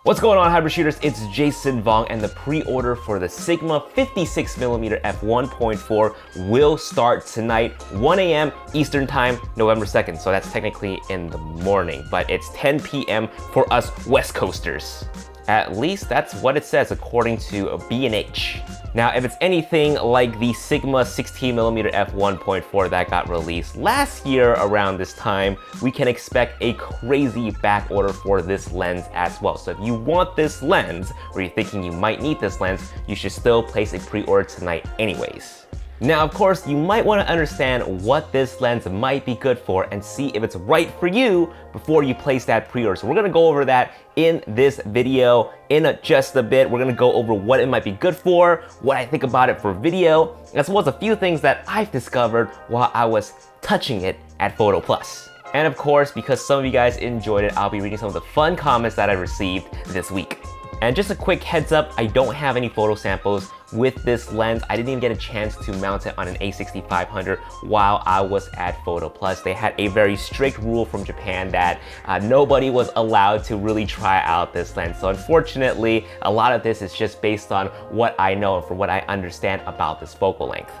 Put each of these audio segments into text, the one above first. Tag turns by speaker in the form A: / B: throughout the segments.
A: What's going on, hybrid shooters? It's Jason Vong, and the pre-order for the Sigma 56mm f1.4 will start tonight, 1 a.m. Eastern Time, November 2nd. So that's technically in the morning, but it's 10 p.m. for us West Coasters. At least that's what it says according to B&H. Now, if it's anything like the Sigma 16mm f1.4 that got released last year around this time, we can expect a crazy back order for this lens as well. So if you want this lens, or you're thinking you might need this lens, you should still place a pre-order tonight anyways. Now, of course, you might want to understand what this lens might be good for and see if it's right for you before you place that pre-order. So we're going to go over that in this video in just a bit. We're going to go over what it might be good for, what I think about it for video, as well as a few things that I've discovered while I was touching it at Photo Plus. And of course, because some of you guys enjoyed it, I'll be reading some of the fun comments that I received this week. And just a quick heads up, I don't have any photo samples with this lens. I didn't even get a chance to mount it on an a6500 while I was at Photo Plus. They had a very strict rule from Japan that nobody was allowed to really try out this lens. So unfortunately, a lot of this is just based on what I know and for what I understand about this focal length.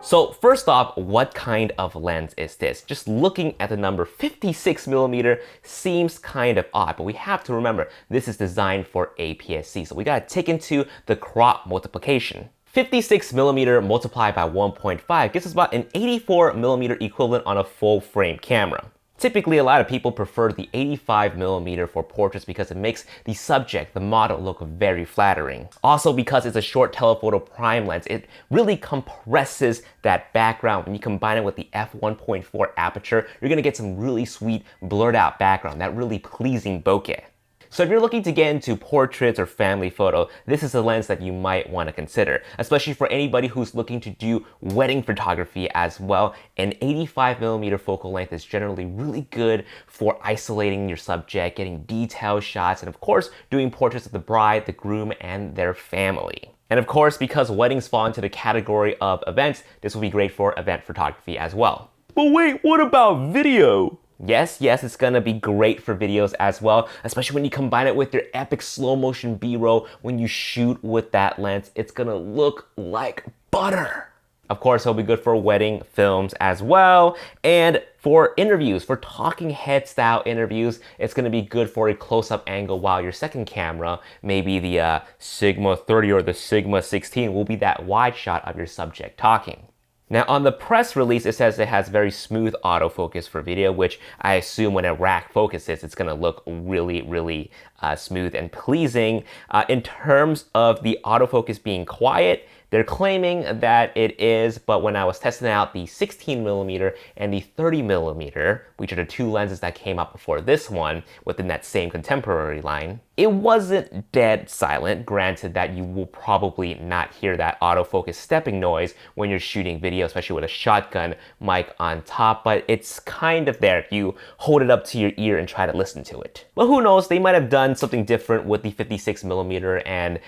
A: So first off, what kind of lens is this? Just looking at the number 56mm seems kind of odd, but we have to remember this is designed for aps-c. So we gotta take into the crop multiplication. 56mm multiplied by 1.5 gives us about an 84mm equivalent on a full frame camera. Typically, a lot of people prefer the 85mm for portraits because it makes the subject, the model, look very flattering. Also, because it's a short telephoto prime lens, it really compresses that background. When you combine it with the f1.4 aperture, you're gonna get some really sweet blurred out background, that really pleasing bokeh. So if you're looking to get into portraits or family photo, this is a lens that you might want to consider, especially for anybody who's looking to do wedding photography as well. An 85mm focal length is generally really good for isolating your subject, getting detailed shots, and of course, doing portraits of the bride, the groom, and their family. And of course, because weddings fall into the category of events, this will be great for event photography as well. But wait, what about video? Yes, it's gonna be great for videos as well, especially when you combine it with your epic slow motion B-roll. When you shoot with that lens, it's gonna look like butter. Of course, it'll be good for wedding films as well. And for interviews, for talking head style interviews, it's gonna be good for a close-up angle while your second camera, maybe the Sigma 30 or the Sigma 16, will be that wide shot of your subject talking. Now on the press release, it says it has very smooth autofocus for video, which I assume when a rack focuses, it's gonna look really smooth and pleasing. In terms of the autofocus being quiet, they're claiming that it is, but when I was testing out the 16mm and the 30mm, which are the two lenses that came out before this one within that same contemporary line, it wasn't dead silent. Granted that you will probably not hear that autofocus stepping noise when you're shooting video, especially with a shotgun mic on top, but it's kind of there if you hold it up to your ear and try to listen to it. But who knows, they might have done something different with the 56mm, and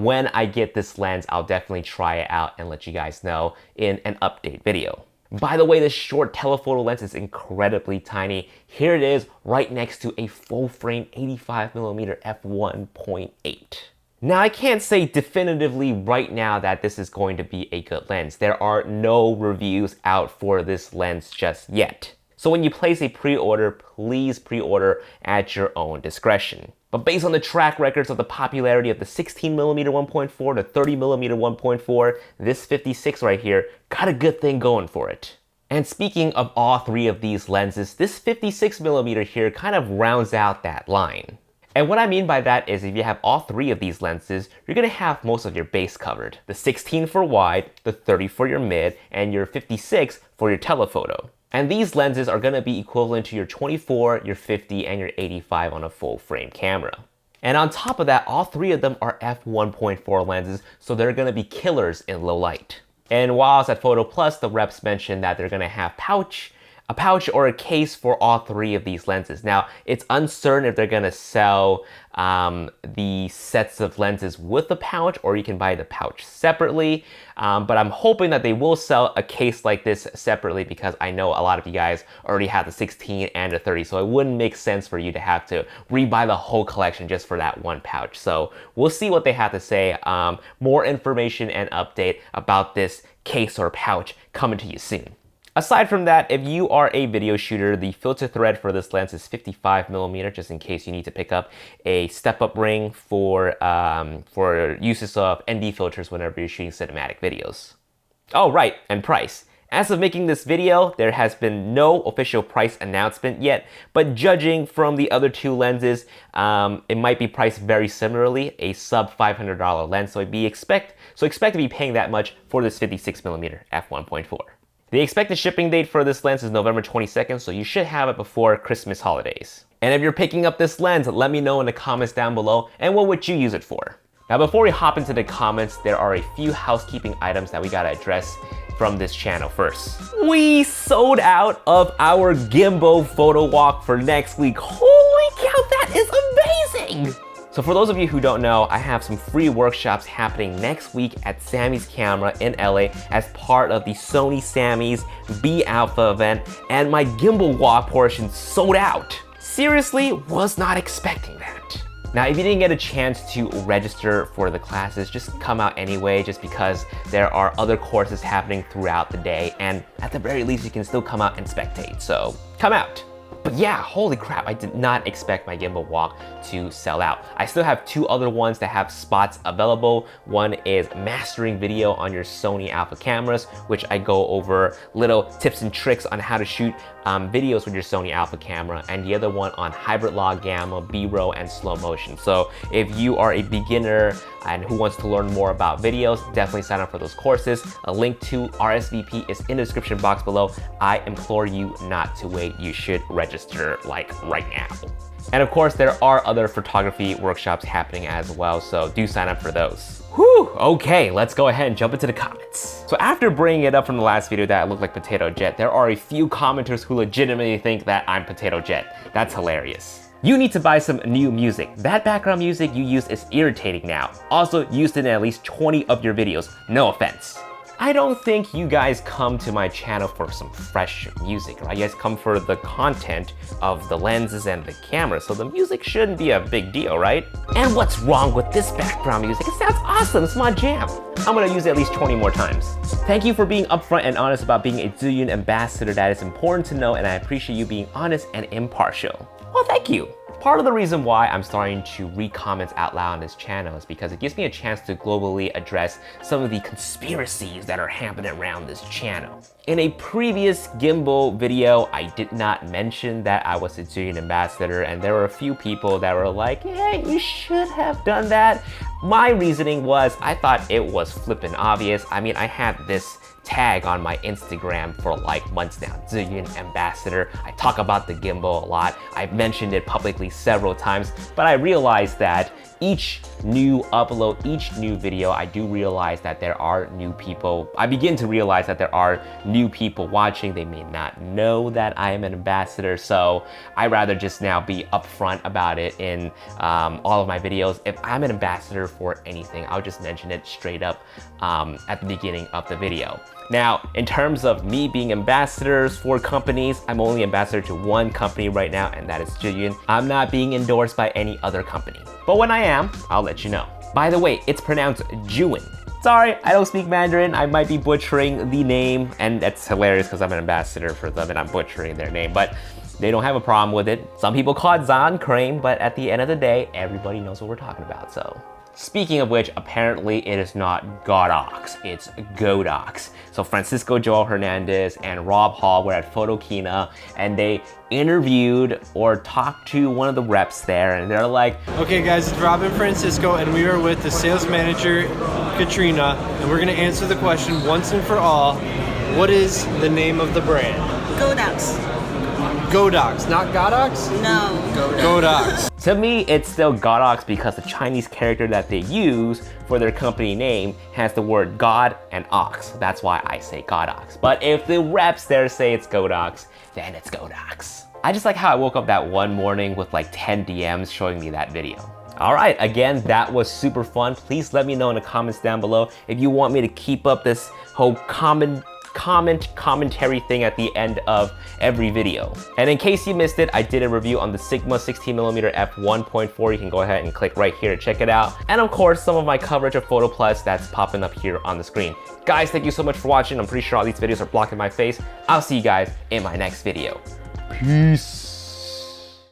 A: when I get this lens, I'll definitely try it out and let you guys know in an update video. By the way, this short telephoto lens is incredibly tiny. Here it is right next to a full frame 85mm f1.8. Now, I can't say definitively right now that this is going to be a good lens. There are no reviews out for this lens just yet. So when you place a pre-order, please pre-order at your own discretion. But based on the track records of the popularity of the 16mm 1.4 to 30mm 1.4, this 56 right here got a good thing going for it. And speaking of all three of these lenses, this 56mm here kind of rounds out that line. And what I mean by that is if you have all three of these lenses, you're gonna have most of your base covered. The 16 for wide, the 30 for your mid, and your 56 for your telephoto. And these lenses are gonna be equivalent to your 24, your 50, and your 85 on a full frame camera. And on top of that, all three of them are f1.4 lenses, so they're gonna be killers in low light. And while I was at Photo Plus, the reps mentioned that they're gonna have pouch a pouch or a case for all three of these lenses. Now, it's uncertain if they're gonna sell the sets of lenses with the pouch, or you can buy the pouch separately. But I'm hoping that they will sell a case like this separately, because I know a lot of you guys already have the 16 and the 30, so it wouldn't make sense for you to have to rebuy the whole collection just for that one pouch. So we'll see what they have to say. More information and update about this case or pouch coming to you soon. Aside from that, if you are a video shooter, the filter thread for this lens is 55mm, just in case you need to pick up a step-up ring for uses of ND filters whenever you're shooting cinematic videos. Oh, right, and price. As of making this video, there has been no official price announcement yet, but judging from the other two lenses, it might be priced very similarly, a sub $500 lens, so expect to be paying that much for this 56mm f1.4. The expected shipping date for this lens is November 22nd, so you should have it before Christmas holidays. And if you're picking up this lens, let me know in the comments down below, and what would you use it for? Now, before we hop into the comments, there are a few housekeeping items that we gotta address from this channel first. We sold out of our gimbal photo walk for next week. Holy cow, that is amazing! So for those of you who don't know, I have some free workshops happening next week at Sammy's Camera in LA as part of the Sony Sammy's B Alpha event, and my gimbal walk portion sold out. Seriously, was not expecting that. Now, if you didn't get a chance to register for the classes, just come out anyway, just because there are other courses happening throughout the day, and at the very least, you can still come out and spectate, so come out. But yeah, holy crap, I did not expect my gimbal walk to sell out. I still have two other ones that have spots available. One is mastering video on your Sony Alpha cameras, which I go over little tips and tricks on how to shoot videos with your Sony Alpha camera, and the other one on hybrid log gamma, B-roll, and slow motion. So if you are a beginner and who wants to learn more about videos, definitely sign up for those courses. A link to RSVP is in the description box below. I implore you not to wait. You should register like right now. And of course, there are other photography workshops happening as well, so do sign up for those. Whew, okay, let's go ahead and jump into the comments. So after bringing it up from the last video that I look like Potato Jet, there are a few commenters who legitimately think that I'm Potato Jet. That's hilarious. You need to buy some new music. That background music you use is irritating now. Also, used it in at least 20 of your videos. No offense. I don't think you guys come to my channel for some fresh music, right? You guys come for the content of the lenses and the camera, so the music shouldn't be a big deal, right? And what's wrong with this background music? It sounds awesome, it's my jam. I'm gonna use it at least 20 more times. Thank you for being upfront and honest about being a Zhiyun ambassador. That is important to know, and I appreciate you being honest and impartial. Well, thank you. Part of the reason why I'm starting to read comments out loud on this channel is because it gives me a chance to globally address some of the conspiracies that are happening around this channel. In a previous gimbal video, I did not mention that I was a Zhiyun ambassador, and there were a few people that were like, hey, you should have done that. My reasoning was, I thought it was flippin' obvious. I mean, I had this tag on my Instagram for like months now, Zhiyun ambassador. I talk about the gimbal a lot. I've mentioned it publicly several times, but I realized that each new upload, each new video, I do realize that there are new people. I begin to realize that there are new people watching. They may not know that I am an ambassador, so I rather just now be upfront about it in all of my videos. If I'm an ambassador for anything, I'll just mention it straight up at the beginning of the video. Now, in terms of me being ambassadors for companies, I'm only ambassador to one company right now, and that is Zhiyun. I'm not being endorsed by any other company. But when I am, I'll let you know. By the way, it's pronounced Juin. Sorry, I don't speak Mandarin. I might be butchering the name, and that's hilarious because I'm an ambassador for them and I'm butchering their name, but they don't have a problem with it. Some people call it Zan Crane, but at the end of the day, everybody knows what we're talking about, so. Speaking of which, apparently it is not Godox, it's Godox. So Francisco Joel Hernandez and Rob Hall were at Photokina, and they interviewed or talked to one of the reps there, and they're like,
B: okay guys, it's Rob and Francisco, and we are with the sales manager, Katrina, and we're gonna answer the question once and for all. What is the name of the brand?
C: Godox.
B: Godox, not Godox?
C: No.
B: Godox.
A: To me, it's still Godox because the Chinese character that they use for their company name has the word God and Ox. That's why I say Godox. But if the reps there say it's Godox, then it's Godox. I just like how I woke up that one morning with like 10 DMs showing me that video. All right, again, that was super fun. Please let me know in the comments down below if you want me to keep up this whole commentary thing at the end of every video. And in case you missed it, I did a review on the Sigma 16mm f1.4. You can go ahead and click right here to check it out. And of course, some of my coverage of Photo Plus that's popping up here on the screen. Guys, thank you so much for watching. I'm pretty sure all these videos are blocking my face. I'll see you guys in my next video. Peace.